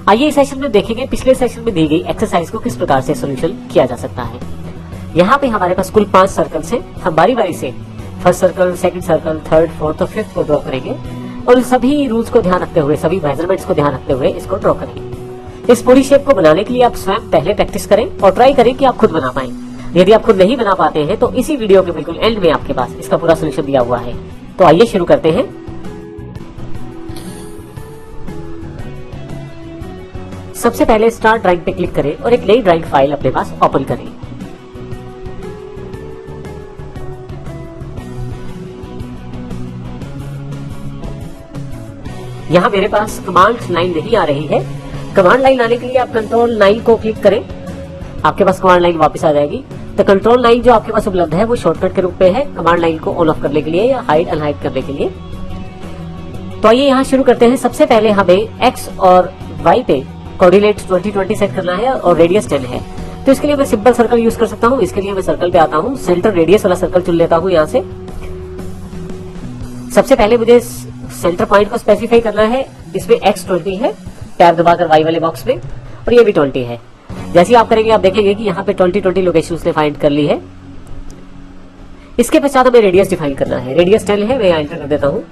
आइए इस सेशन में देखेंगे पिछले सेशन में दी गई एक्सरसाइज को किस प्रकार से सोल्यूशन किया जा सकता है। यहाँ पे हमारे पास कुल 5 सर्कल्स हैं। हम बारी बारी से first circle, second circle, third, fourth और फिफ्थ को ड्रॉ करेंगे और सभी रूल्स को ध्यान रखते हुए, सभी मेजरमेंट्स को ध्यान रखते हुए इसको ड्रॉ करेंगे। इस पूरी शेप को बनाने के लिए आप स्वयं पहले प्रैक्टिस करें और ट्राई करें कि आप खुद बना पाएं। यदि आप खुद नहीं बना पाते हैं तो इसी वीडियो के बिल्कुल एंड में आपके पास इसका पूरा सोल्यूशन दिया हुआ है। तो आइए शुरू करते हैं। सबसे पहले स्टार्ट ड्राइंग पे क्लिक करें और एक नई ड्राइंग फाइल अपने पास ओपन करें। यहां मेरे पास कमांड लाइन नहीं आ रही है। कमांड लाइन आने के लिए आप कंट्रोल 9 को क्लिक करें, आपके पास कमांड लाइन वापस आ जाएगी। तो कंट्रोल 9 जो आपके पास उपलब्ध है वो शॉर्टकट के रूप में है कमांड लाइन को ऑन ऑफ करने के लिए या हाइड अनहाइड करने के लिए। तो आइए यहाँ शुरू करते हैं। सबसे पहले हमें एक्स और वाई पे कोऑर्डिनेट 2020 सेट करना है और रेडियस 10 है। तो इसके लिए मैं सिंपल सर्कल यूज कर सकता हूँ। इसके लिए मैं सर्कल पे आता हूँ, सेंटर रेडियस वाला सर्कल चुन लेता हूँ। यहाँ से सबसे पहले मुझे सेंटर पॉइंट को स्पेसिफाई करना है। इसमें x 20 है, टैब दबाकर y वाले बॉक्स में, और ये भी 20 है। जैसे ही आप करेंगे आप देखेंगे कि यहाँ पे 20 लोकेशन उसने फाइंड कर ली है। इसके पश्चात हमें रेडियस डिफाइन करना है। रेडियस 10 है, मैं यहाँ एंटर कर देता हूँ।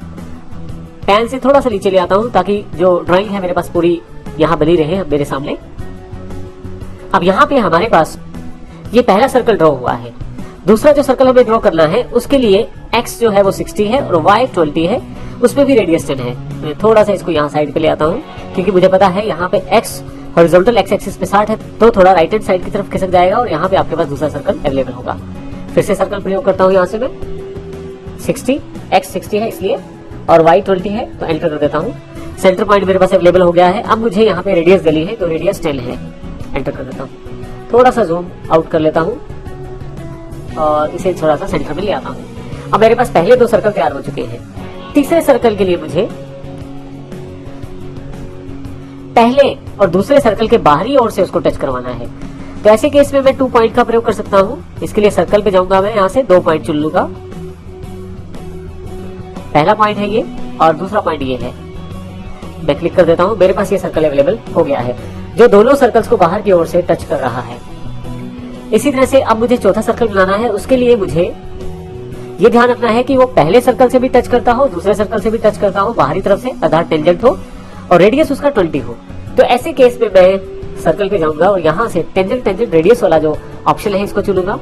पेन से थोड़ा सा नीचे ले आता हूँ ताकि जो ड्राइंग है मेरे पास पूरी यहाँ बनी रहे मेरे सामने। अब यहाँ पे हमारे पास ये पहला सर्कल ड्रॉ हुआ है। दूसरा जो सर्कल हमें ड्रॉ करना है उसके लिए x जो है वो 60 है और y 20 है, उसमें भी रेडियस 10 है। मैं थोड़ा सा इसको यहाँ साइड पे ले आता हूँ क्योंकि मुझे पता है यहाँ पे x हॉरिजॉन्टल x एक्सिस पे 60 है तो थोड़ा राइट हैंड साइड की तरफ खिसक जाएगा और यहाँ पे आपके पास दूसरा सर्कल अवेलेबल होगा। फिर से सर्कल प्रयोग करता हूँ। यहाँ से मैं 60, x 60 है इसलिए और y 20 है तो एंटर कर देता हूँ। सेंटर पॉइंट मेरे पास अवेलेबल हो गया है। अब मुझे यहाँ पे रेडियस गली है तो रेडियस 10 है, एंटर कर देता हूँ। थोड़ा सा जूम आउट कर लेता हूँ और इसे थोड़ा सा सेंटर में ले आता हूँ। अब मेरे पास पहले 2 सर्कल तैयार हो चुके हैं। तीसरे सर्कल के लिए मुझे पहले और दूसरे सर्कल के बाहरी ओर से उसको टच करवाना है। तो ऐसे केस में मैं 2 पॉइंट का प्रयोग कर सकता हूँ। इसके लिए सर्कल पे जाऊंगा, मैं यहाँ से 2 पॉइंट चुन लूंगा। पहला पॉइंट है ये और दूसरा पॉइंट ये है। मैं क्लिक कर देता हूँ, मेरे पास ये सर्कल अवेलेबल हो गया है जो दोनों सर्कल्स को बाहर की ओर से टच कर रहा है। इसी तरह से अब मुझे चौथा सर्कल बनाना है। उसके लिए मुझे ये ध्यान रखना है कि वो पहले सर्कल से भी टच करता हो, दूसरे सर्कल से भी टच करता हो, बाहरी तरफ से अर्थात टेंजेंट हो और रेडियस उसका 20 हो। तो ऐसे केस में मैं सर्कल पे जाऊंगा और यहाँ से टेंजेंट रेडियस वाला जो ऑप्शन है इसको चुनूंगा।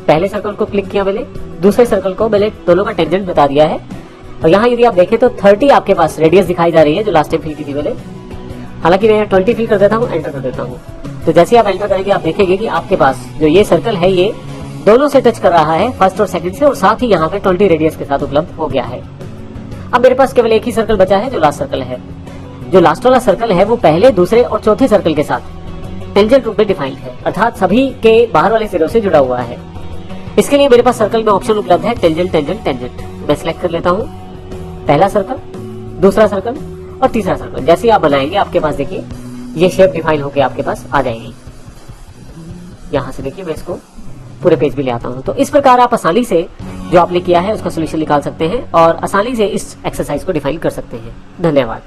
पहले सर्कल को क्लिक किया मैंने, दूसरे सर्कल को मैंने दोनों का टेंजेंट बता दिया है और यहाँ यदि आप देखें तो 30 आपके पास रेडियस दिखाई जा रही है जो लास्ट टाइम फिल की थी मैंने। हालांकि मैं 20 फिल कर देता हूँ, एंटर कर देता हूँ। तो जैसे आप एंटर करेंगे आप देखेंगे कि आपके पास जो ये सर्कल है ये दोनों से टच कर रहा है, फर्स्ट और सेकंड से, और साथ ही यहाँ पे 20 रेडियस के साथ उपलब्ध हो गया है। अब मेरे पास केवल एक ही सर्कल बचा है जो लास्ट सर्कल है। जो लास्ट वाला सर्कल है वो पहले, दूसरे और चौथे सर्कल के साथ टेंजेंट रूप में डिफाइंड है, अर्थात सभी के बाहर वाले सिरों से जुड़ा हुआ है। इसके लिए मेरे पास सर्कल में ऑप्शन उपलब्ध है टेंजेंट। मैं सिलेक्ट कर लेता हूँ पहला सर्कल, दूसरा सर्कल और तीसरा सर्कल। जैसे आप बनाएंगे आपके पास देखिए ये शेप डिफाइन होकर आपके पास आ जाएगी। यहाँ से देखिए मैं इसको पूरे पेज भी ले आता हूँ। तो इस प्रकार आप आसानी से जो आपने किया है उसका सोल्यूशन निकाल सकते हैं और आसानी से इस एक्सरसाइज को डिफाइन कर सकते हैं। धन्यवाद।